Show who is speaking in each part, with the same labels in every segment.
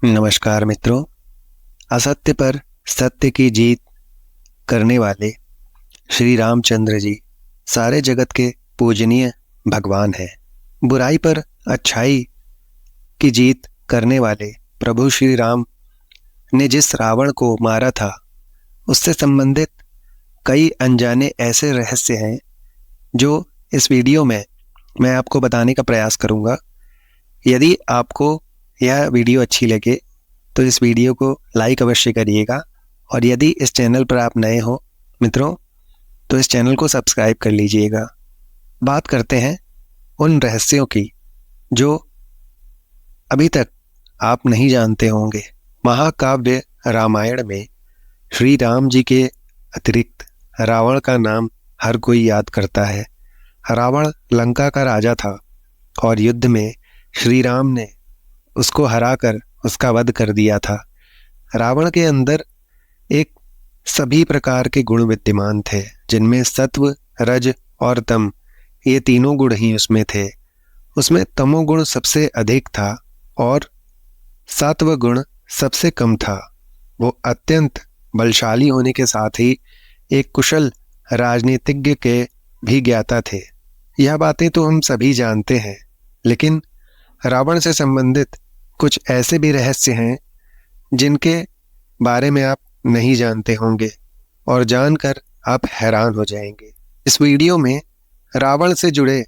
Speaker 1: नमस्कार मित्रों। असत्य पर सत्य की जीत करने वाले श्री रामचंद्र जी सारे जगत के पूजनीय भगवान हैं। बुराई पर अच्छाई की जीत करने वाले प्रभु श्री राम ने जिस रावण को मारा था, उससे संबंधित कई अनजाने ऐसे रहस्य हैं जो इस वीडियो में मैं आपको बताने का प्रयास करूंगा। यदि आपको यह वीडियो अच्छी लगे तो इस वीडियो को लाइक अवश्य करिएगा, और यदि इस चैनल पर आप नए हो मित्रों तो इस चैनल को सब्सक्राइब कर लीजिएगा। बात करते हैं उन रहस्यों की जो अभी तक आप नहीं जानते होंगे। महाकाव्य रामायण में श्री राम जी के अतिरिक्त रावण का नाम हर कोई याद करता है। रावण लंका का राजा था और युद्ध में श्री राम ने उसको हराकर उसका वध कर दिया था। रावण के अंदर एक सभी प्रकार के गुण विद्यमान थे, जिनमें सत्व, रज और तम, ये तीनों गुण ही उसमें थे। उसमें तमोगुण सबसे अधिक था और सत्व गुण सबसे कम था। वो अत्यंत बलशाली होने के साथ ही एक कुशल राजनीतिज्ञ के भी ज्ञाता थे। यह बातें तो हम सभी जानते हैं, लेकिन रावण से संबंधित कुछ ऐसे भी रहस्य हैं जिनके बारे में आप नहीं जानते होंगे, और जानकर आप हैरान हो जाएंगे। इस वीडियो में रावण से जुड़े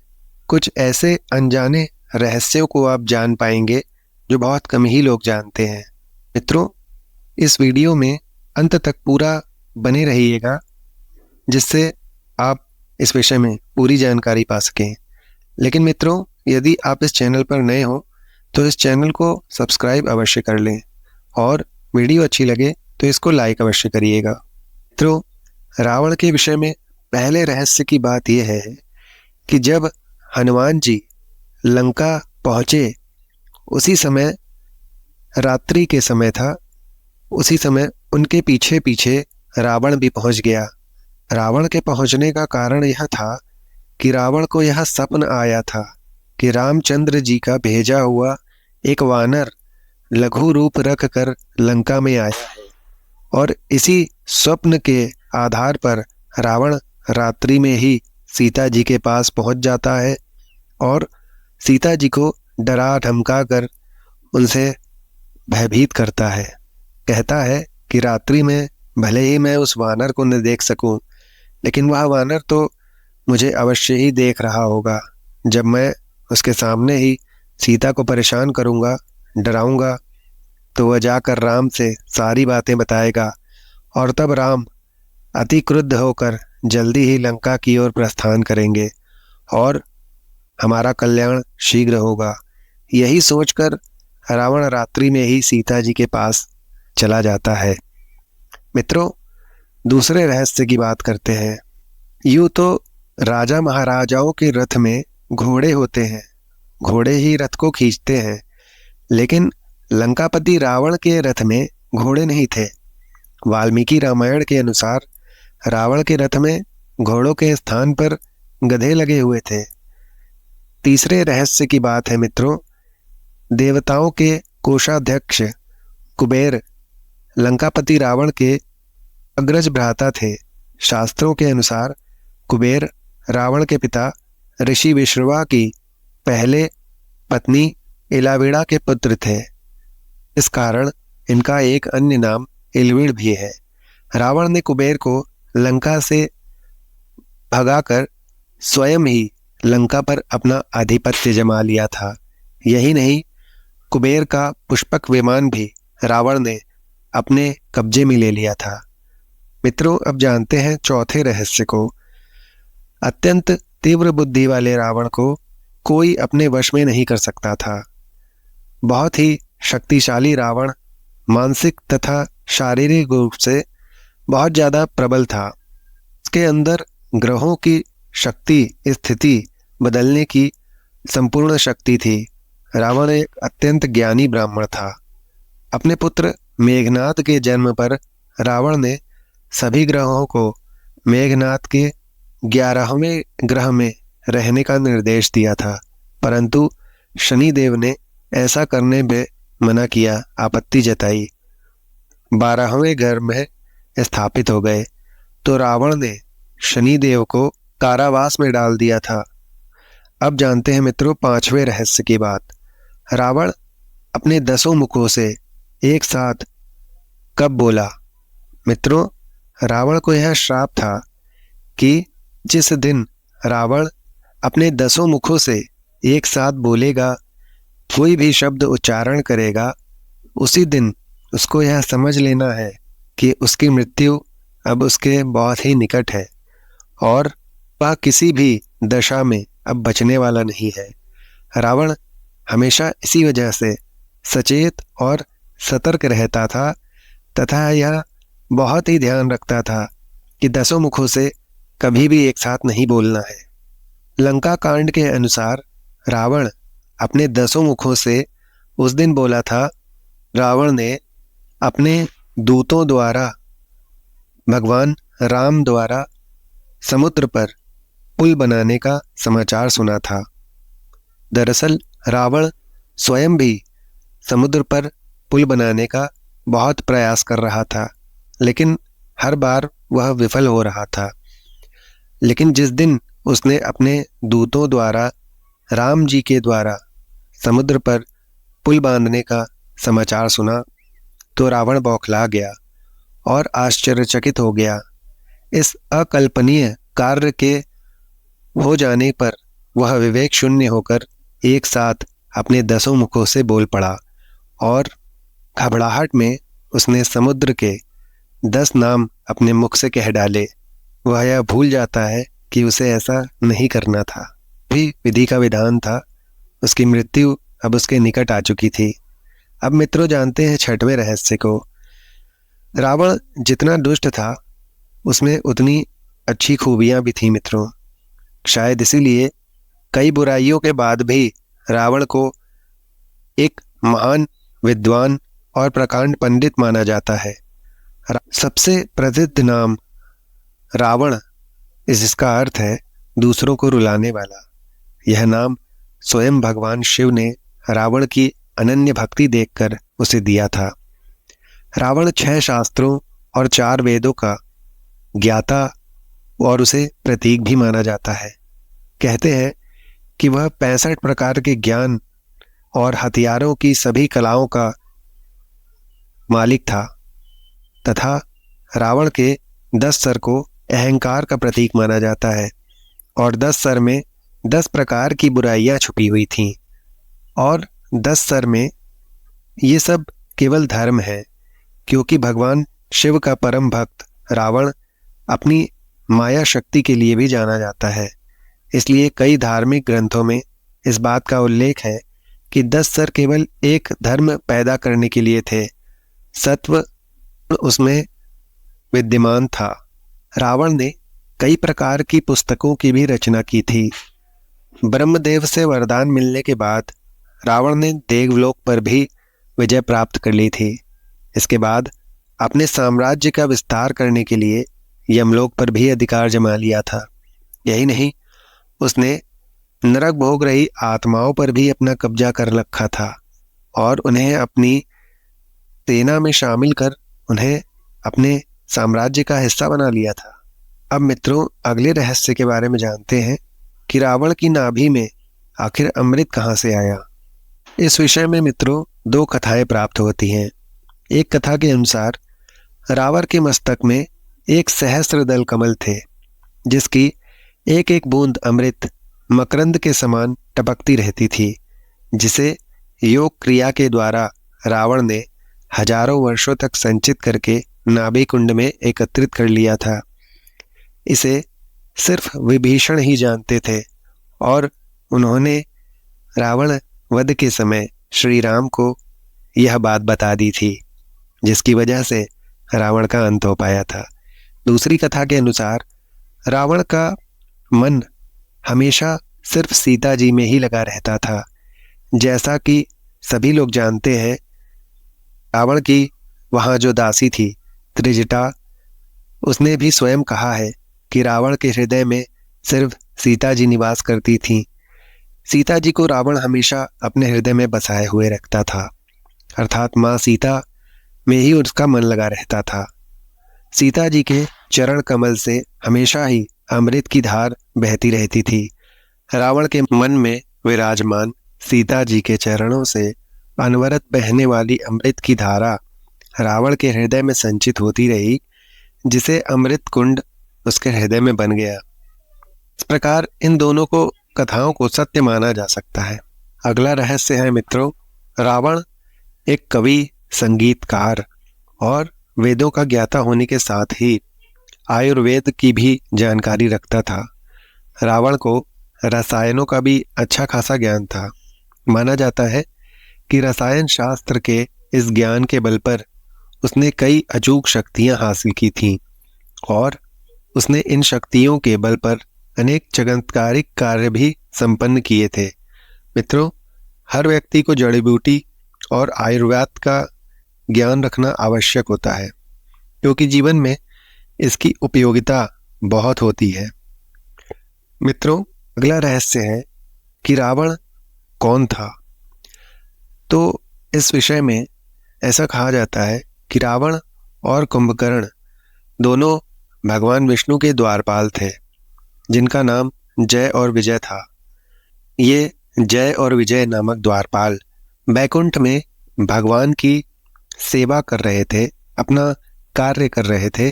Speaker 1: कुछ ऐसे अनजाने रहस्यों को आप जान पाएंगे जो बहुत कम ही लोग जानते हैं। मित्रों, इस वीडियो में अंत तक पूरा बने रहिएगा, जिससे आप इस विषय में पूरी जानकारी पा सकें। लेकिन मित्रों, यदि आप इस चैनल पर नए हो तो इस चैनल को सब्सक्राइब अवश्य कर लें, और वीडियो अच्छी लगे तो इसको लाइक अवश्य करिएगा। मित्रों, रावण के विषय में पहले रहस्य की बात यह है कि जब हनुमान जी लंका पहुँचे, उसी समय रात्रि के समय था। उसी समय उनके पीछे पीछे रावण भी पहुँच गया। रावण के पहुँचने का कारण यह था कि रावण को यह स्वप्न आया था कि रामचंद्र जी का भेजा हुआ एक वानर लघु रूप रख कर लंका में आया है, और इसी स्वप्न के आधार पर रावण रात्रि में ही सीता जी के पास पहुंच जाता है और सीता जी को डरा धमका कर उनसे भयभीत करता है। कहता है कि रात्रि में भले ही मैं उस वानर को न देख सकूं, लेकिन वह वानर तो मुझे अवश्य ही देख रहा होगा। जब मैं उसके सामने ही सीता को परेशान करूंगा, डराऊंगा, तो वह जाकर राम से सारी बातें बताएगा, और तब राम अति क्रुद्ध होकर जल्दी ही लंका की ओर प्रस्थान करेंगे और हमारा कल्याण शीघ्र होगा। यही सोचकर रावण रात्रि में ही सीता जी के पास चला जाता है। मित्रों, दूसरे रहस्य की बात करते हैं। यूँ तो राजा महाराजाओं के रथ में घोड़े होते हैं, घोड़े ही रथ को खींचते हैं, लेकिन लंकापति रावण के रथ में घोड़े नहीं थे। वाल्मीकि रामायण के अनुसार रावण के रथ में घोड़ों के स्थान पर गधे लगे हुए थे। तीसरे रहस्य की बात है मित्रों, देवताओं के कोषाध्यक्ष कुबेर लंकापति रावण के अग्रज भ्राता थे। शास्त्रों के अनुसार कुबेर रावण के पिता ऋषि विश्रवा की पहले पत्नी इलाविड़ा के पुत्र थे। इस कारण इनका एक अन्य नाम इलविड़ भी है। रावण ने कुबेर को लंका से भगाकर स्वयं ही लंका पर अपना आधिपत्य जमा लिया था। यही नहीं, कुबेर का पुष्पक विमान भी रावण ने अपने कब्जे में ले लिया था। मित्रों, अब जानते हैं चौथे रहस्य को। अत्यंत तीव्र बुद्धि वाले रावण को कोई अपने वश में नहीं कर सकता था। बहुत ही शक्तिशाली रावण मानसिक तथा शारीरिक रूप से बहुत ज़्यादा प्रबल था। उसके अंदर ग्रहों की शक्ति, स्थिति बदलने की संपूर्ण शक्ति थी। रावण एक अत्यंत ज्ञानी ब्राह्मण था। अपने पुत्र मेघनाद के जन्म पर रावण ने सभी ग्रहों को मेघनाद के 11वें ग्रह में रहने का निर्देश दिया था, परंतु शनिदेव ने ऐसा करने में मना किया, आपत्ति जताई, 12वें घर में स्थापित हो गए तो रावण ने शनिदेव को कारावास में डाल दिया था। अब जानते हैं मित्रों 5वें रहस्य की बात। रावण अपने 10 मुखों से एक साथ कब बोला? मित्रों, रावण को यह श्राप था कि जिस दिन रावण अपने 10 मुखों से एक साथ बोलेगा, कोई भी शब्द उच्चारण करेगा, उसी दिन उसको यह समझ लेना है कि उसकी मृत्यु अब उसके बहुत ही निकट है और वह किसी भी दशा में अब बचने वाला नहीं है। रावण हमेशा इसी वजह से सचेत और सतर्क रहता था तथा यह बहुत ही ध्यान रखता था कि 10 मुखों से कभी भी एक साथ नहीं बोलना है। लंका कांड के अनुसार रावण अपने 10 मुखों से उस दिन बोला था। रावण ने अपने दूतों द्वारा भगवान राम द्वारा समुद्र पर पुल बनाने का समाचार सुना था। दरअसल रावण स्वयं भी समुद्र पर पुल बनाने का बहुत प्रयास कर रहा था, लेकिन हर बार वह विफल हो रहा था। लेकिन जिस दिन उसने अपने दूतों द्वारा राम जी के द्वारा समुद्र पर पुल बांधने का समाचार सुना तो रावण बौखला गया और आश्चर्यचकित हो गया। इस अकल्पनीय कार्य के हो जाने पर वह विवेक शून्य होकर एक साथ अपने 10 मुखों से बोल पड़ा और घबराहट में उसने समुद्र के 10 नाम अपने मुख से कह डाले। वह यह भूल जाता है कि उसे ऐसा नहीं करना था, भी विधि का विधान था। उसकी मृत्यु अब उसके निकट आ चुकी थी। अब मित्रों जानते हैं 6वें रहस्य को। रावण जितना दुष्ट था उसमें उतनी अच्छी खूबियां भी थी मित्रों। शायद इसीलिए कई बुराइयों के बाद भी रावण को एक महान विद्वान और प्रकांड पंडित माना जाता है। सबसे प्रसिद्ध नाम रावण, इसका अर्थ है दूसरों को रुलाने वाला। यह नाम स्वयं भगवान शिव ने रावण की अनन्य भक्ति देखकर उसे दिया था। रावण 6 शास्त्रों और 4 वेदों का ज्ञाता और उसे प्रतीक भी माना जाता है। कहते हैं कि वह 65 प्रकार के ज्ञान और हथियारों की सभी कलाओं का मालिक था तथा रावण के 10 सर को अहंकार का प्रतीक माना जाता है और 10 सर में 10 प्रकार की बुराइयां छुपी हुई थीं और 10 सर में ये सब केवल धर्म है, क्योंकि भगवान शिव का परम भक्त रावण अपनी माया शक्ति के लिए भी जाना जाता है। इसलिए कई धार्मिक ग्रंथों में इस बात का उल्लेख है कि 10 सर केवल एक धर्म पैदा करने के लिए थे, सत्व उसमें विद्यमान था। रावण ने कई प्रकार की पुस्तकों की भी रचना की थी। ब्रह्मदेव से वरदान मिलने के बाद रावण ने देवलोक पर भी विजय प्राप्त कर ली थी। इसके बाद अपने साम्राज्य का विस्तार करने के लिए यमलोक पर भी अधिकार जमा लिया था। यही नहीं, उसने नरक भोग रही आत्माओं पर भी अपना कब्जा कर रखा था और उन्हें अपनी सेना में शामिल कर उन्हें अपने साम्राज्य का हिस्सा बना लिया था। अब मित्रों अगले रहस्य के बारे में जानते हैं कि रावण की नाभि में आखिर अमृत कहाँ से आया। इस विषय में मित्रों 2 कथाएं प्राप्त होती हैं। एक कथा के अनुसार रावण के मस्तक में एक सहस्त्रदल कमल थे, जिसकी एक एक बूंद अमृत मकरंद के समान टपकती रहती थी, जिसे योग क्रिया के द्वारा रावण ने हजारों वर्षों तक संचित करके नाभि कुंड में एकत्रित कर लिया था। इसे सिर्फ विभीषण ही जानते थे और उन्होंने रावण वध के समय श्री राम को यह बात बता दी थी, जिसकी वजह से रावण का अंत हो पाया था। दूसरी कथा के अनुसार रावण का मन हमेशा सिर्फ सीता जी में ही लगा रहता था। जैसा कि सभी लोग जानते हैं, रावण की वहाँ जो दासी थी त्रिजटा, उसने भी स्वयं कहा है कि रावण के हृदय में सिर्फ सीता जी निवास करती थीं। सीता जी को रावण हमेशा अपने हृदय में बसाए हुए रखता था। अर्थात माँ सीता में ही उसका मन लगा रहता था। सीता जी के चरण कमल से हमेशा ही अमृत की धार बहती रहती थी। रावण के मन में विराजमान सीता जी के चरणों से अनवरत बहने वाली अमृत की धारा रावण के हृदय में संचित होती रही, जिसे अमृत कुंड उसके हृदय में बन गया। इस प्रकार इन दोनों कथाओं को सत्य माना जा सकता है। अगला रहस्य है मित्रों, रावण एक कवि, संगीतकार और वेदों का ज्ञाता होने के साथ ही आयुर्वेद की भी जानकारी रखता था। रावण को रसायनों का भी अच्छा खासा ज्ञान था। माना जाता है कि रसायन शास्त्र के इस ज्ञान के बल पर उसने कई अचूक शक्तियां हासिल की थीं और उसने इन शक्तियों के बल पर अनेक चमत्कारिक कार्य भी संपन्न किए थे। मित्रों, हर व्यक्ति को जड़ी बूटी और आयुर्वेद का ज्ञान रखना आवश्यक होता है, क्योंकि जीवन में इसकी उपयोगिता बहुत होती है। मित्रों, अगला रहस्य है कि रावण कौन था। तो इस विषय में ऐसा कहा जाता है कि रावण और कुंभकर्ण दोनों भगवान विष्णु के द्वारपाल थे, जिनका नाम जय और विजय था। ये जय और विजय नामक द्वारपाल बैकुंठ में भगवान की सेवा कर रहे थे, अपना कार्य कर रहे थे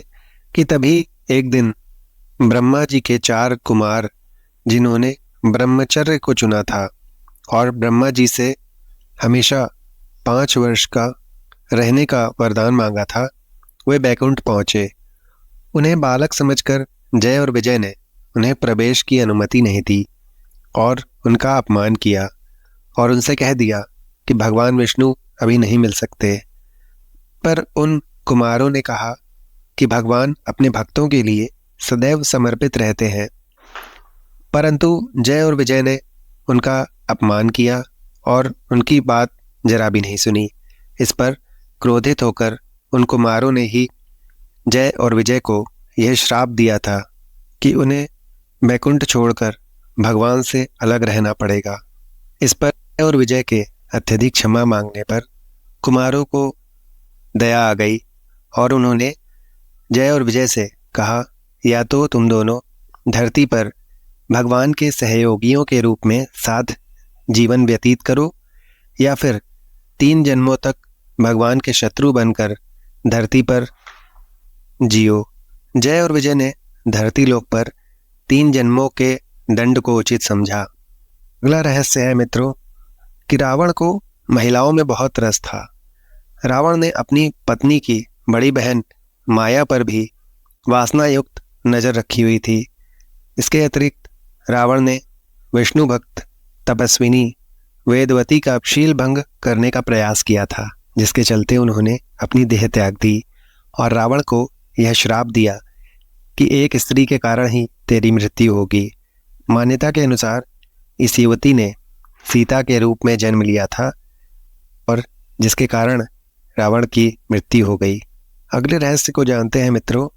Speaker 1: कि तभी एक दिन ब्रह्मा जी के 4 कुमार, जिन्होंने ब्रह्मचर्य को चुना था और ब्रह्मा जी से हमेशा 5 वर्ष का रहने का वरदान मांगा था, वे बैकुंठ पहुंचे। उन्हें बालक समझकर जय और विजय ने उन्हें प्रवेश की अनुमति नहीं दी और उनका अपमान किया और उनसे कह दिया कि भगवान विष्णु अभी नहीं मिल सकते। पर उन कुमारों ने कहा कि भगवान अपने भक्तों के लिए सदैव समर्पित रहते हैं। परंतु जय और विजय ने उनका अपमान किया और उनकी बात जरा भी नहीं सुनी। इस पर क्रोधित होकर उन कुमारों ने ही जय और विजय को यह श्राप दिया था कि उन्हें बैकुंठ छोड़कर भगवान से अलग रहना पड़ेगा। इस पर जय और विजय के अत्यधिक क्षमा मांगने पर कुमारों को दया आ गई और उन्होंने जय और विजय से कहा, या तो तुम दोनों धरती पर भगवान के सहयोगियों के रूप में साथ जीवन व्यतीत करो, या फिर 3 जन्मों तक भगवान के शत्रु बनकर धरती पर जियो। जय और विजय ने धरती लोक पर 3 जन्मों के दंड को उचित समझा। अगला रहस्य है मित्रों कि रावण को महिलाओं में बहुत रस था। रावण ने अपनी पत्नी की बड़ी बहन माया पर भी वासना युक्त नजर रखी हुई थी। इसके अतिरिक्त रावण ने विष्णु भक्त तपस्विनी वेदवती का शील भंग करने का प्रयास किया था, जिसके चलते उन्होंने अपनी देह त्याग दी और रावण को यह श्राप दिया कि एक स्त्री के कारण ही तेरी मृत्यु होगी। मान्यता के अनुसार इस युवती ने सीता के रूप में जन्म लिया था और जिसके कारण रावण की मृत्यु हो गई। अगले रहस्य को जानते हैं मित्रों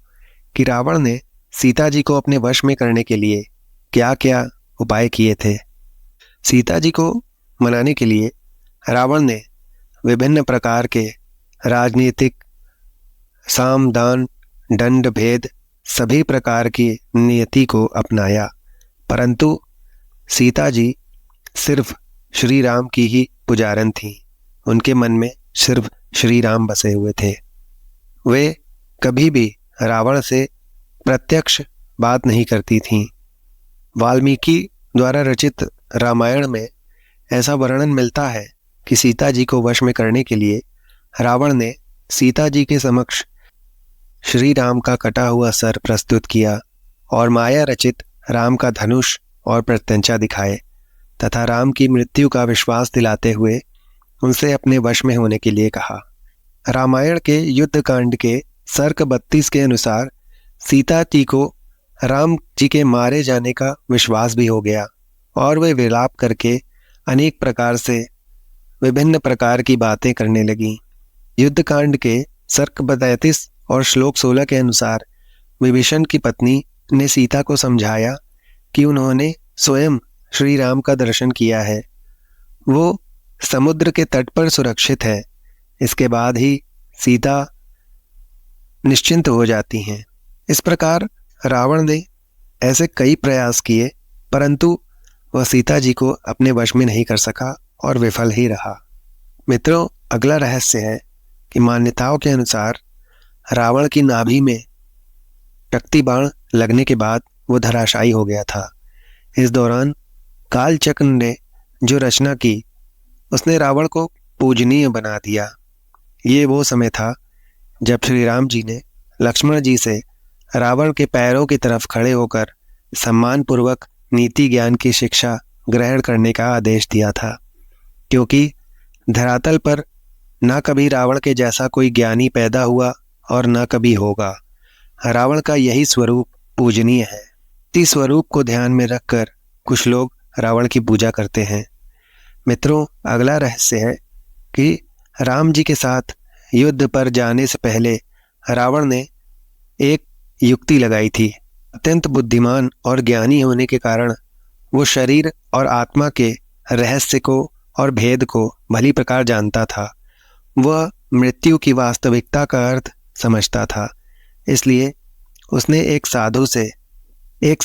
Speaker 1: कि रावण ने सीता जी को अपने वश में करने के लिए क्या क्या उपाय किए थे। सीता जी को मनाने के लिए रावण ने विभिन्न प्रकार के राजनीतिक, साम दान, दंड भेद सभी प्रकार की नीति को अपनाया, परंतु सीता जी सिर्फ श्री राम की ही पुजारन थी। उनके मन में सिर्फ श्री राम बसे हुए थे। वे कभी भी रावण से प्रत्यक्ष बात नहीं करती थीं। वाल्मीकि द्वारा रचित रामायण में ऐसा वर्णन मिलता है कि सीता जी को वश में करने के लिए रावण ने सीता जी के समक्ष श्री राम का कटा हुआ सर प्रस्तुत किया और माया रचित राम का धनुष और प्रत्यंचा दिखाए तथा राम की मृत्यु का विश्वास दिलाते हुए उनसे अपने वश में होने के लिए कहा। रामायण के युद्ध कांड के सर्क 32 के अनुसार सीता जी को राम जी के मारे जाने का विश्वास भी हो गया और वे विलाप करके अनेक प्रकार से विभिन्न प्रकार की बातें करने लगी। युद्ध कांड के सर्क 32 और श्लोक 16 के अनुसार विभीषण की पत्नी ने सीता को समझाया कि उन्होंने स्वयं श्री राम का दर्शन किया है, वो समुद्र के तट पर सुरक्षित है, इसके बाद ही सीता निश्चिंत हो जाती हैं। इस प्रकार रावण ने ऐसे कई प्रयास किए, परंतु वह सीता जी को अपने वश में नहीं कर सका और विफल ही रहा। मित्रों, अगला रहस्य है कि मान्यताओं के अनुसार रावण की नाभि में शक्ति बाण लगने के बाद वो धराशायी हो गया था। इस दौरान कालचक्र ने जो रचना की उसने रावण को पूजनीय बना दिया। ये वो समय था जब श्री राम जी ने लक्ष्मण जी से रावण के पैरों की तरफ खड़े होकर सम्मानपूर्वक नीति ज्ञान की शिक्षा ग्रहण करने का आदेश दिया था, क्योंकि धरातल पर न कभी रावण के जैसा कोई ज्ञानी पैदा हुआ और न कभी होगा। रावण का यही स्वरूप पूजनीय है। इस स्वरूप को ध्यान में रखकर कुछ लोग रावण की पूजा करते हैं। मित्रों, अगला रहस्य है कि राम जी के साथ युद्ध पर जाने से पहले रावण ने एक युक्ति लगाई थी। अत्यंत बुद्धिमान और ज्ञानी होने के कारण वो शरीर और आत्मा के रहस्य को और भेद को भली प्रकार जानता था। वह मृत्यु की वास्तविकता का अर्थ समझता था। इसलिए उसने एक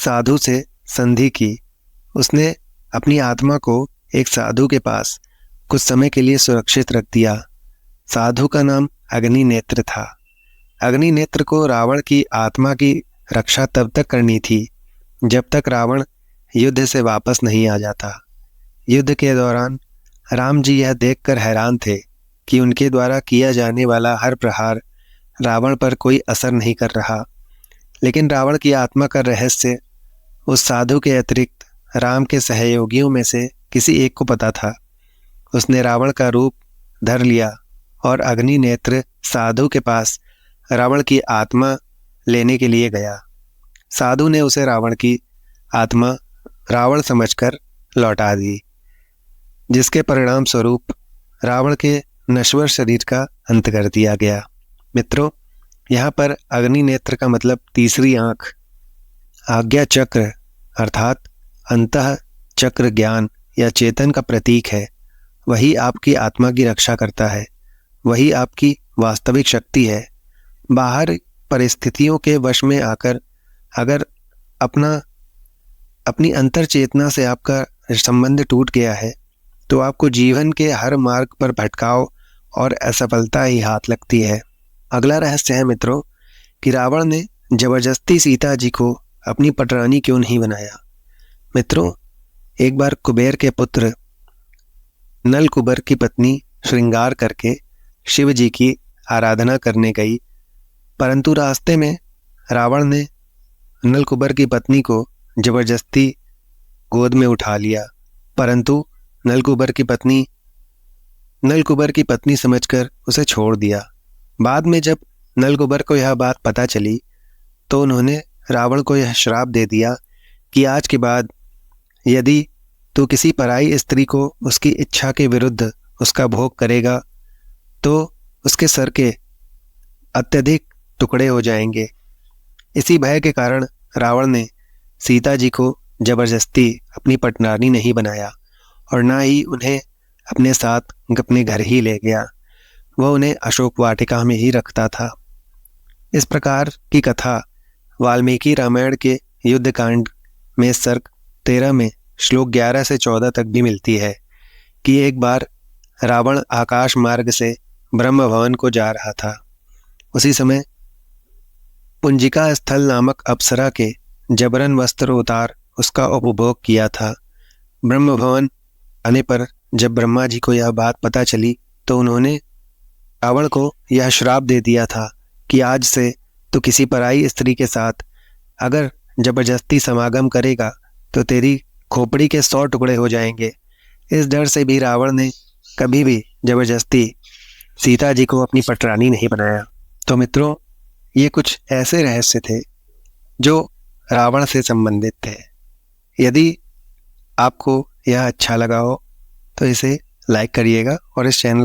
Speaker 1: साधु से संधि की। उसने अपनी आत्मा को एक साधु के पास कुछ समय के लिए सुरक्षित रख दिया। साधु का नाम अग्निनेत्र था। अग्निनेत्र को रावण की आत्मा की रक्षा तब तक करनी थी जब तक रावण युद्ध से वापस नहीं आ जाता। युद्ध के दौरान राम जी यह देखकर हैरान थे कि उनके द्वारा किया जाने वाला हर प्रहार रावण पर कोई असर नहीं कर रहा, लेकिन रावण की आत्मा का रहस्य उस साधु के अतिरिक्त राम के सहयोगियों में से किसी एक को पता था। उसने रावण का रूप धर लिया और अग्निनेत्र साधु के पास रावण की आत्मा लेने के लिए गया। साधु ने उसे रावण की आत्मा रावण समझकर लौटा दी, जिसके परिणाम स्वरूप रावण के नश्वर शरीर का अंत कर दिया गया। मित्रों, यहाँ पर अग्निनेत्र का मतलब तीसरी आंख, आज्ञा चक्र अर्थात अंतः चक्र ज्ञान या चेतन का प्रतीक है। वही आपकी आत्मा की रक्षा करता है, वही आपकी वास्तविक शक्ति है। बाहर परिस्थितियों के वश में आकर अगर अपनी अंतर चेतना से आपका संबंध टूट गया है तो आपको जीवन के हर मार्ग पर भटकाव और असफलता ही हाथ लगती है। अगला रहस्य है मित्रों कि रावण ने जबरदस्ती सीता जी को अपनी पटरानी क्यों नहीं बनाया। मित्रों, एक बार कुबेर के पुत्र नल कुबर की पत्नी श्रृंगार करके शिव जी की आराधना करने गई, परंतु रास्ते में रावण ने नल कुबर की पत्नी को जबरदस्ती गोद में उठा लिया, परंतु नल कुबर की पत्नी समझकर उसे छोड़ दिया। बाद में जब नल कुबर को यह बात पता चली तो उन्होंने रावण को यह श्राप दे दिया कि आज के बाद यदि तू किसी पराई स्त्री को उसकी इच्छा के विरुद्ध उसका भोग करेगा तो उसके सर के अत्यधिक टुकड़े हो जाएंगे। इसी भय के कारण रावण ने सीता जी को जबरदस्ती अपनी पटरानी नहीं बनाया और ना ही उन्हें अपने साथ अपने घर ही ले गया। वह उन्हें अशोक वाटिका में ही रखता था। इस प्रकार की कथा वाल्मीकि रामायण के युद्धकांड में सर्ग 13 में श्लोक 11 से 14 तक भी मिलती है कि एक बार रावण आकाश मार्ग से ब्रह्म भवन को जा रहा था। उसी समय पुंजिका स्थल नामक अप्सरा के जबरन वस्त्र उतार उसका उपभोग किया था। ब्रह्म भवन आने पर जब ब्रह्मा जी को यह बात पता चली तो उन्होंने रावण को यह श्राप दे दिया था कि आज से तो किसी पराई स्त्री के साथ अगर जबरदस्ती समागम करेगा तो तेरी खोपड़ी के 100 टुकड़े हो जाएंगे। इस डर से भी रावण ने कभी भी जबरदस्ती सीता जी को अपनी पटरानी नहीं बनाया। तो मित्रों, ये कुछ ऐसे रहस्य थे जो रावण से संबंधित थे। यदि आपको यह अच्छा लगा हो तो इसे लाइक करिएगा और इस चैनल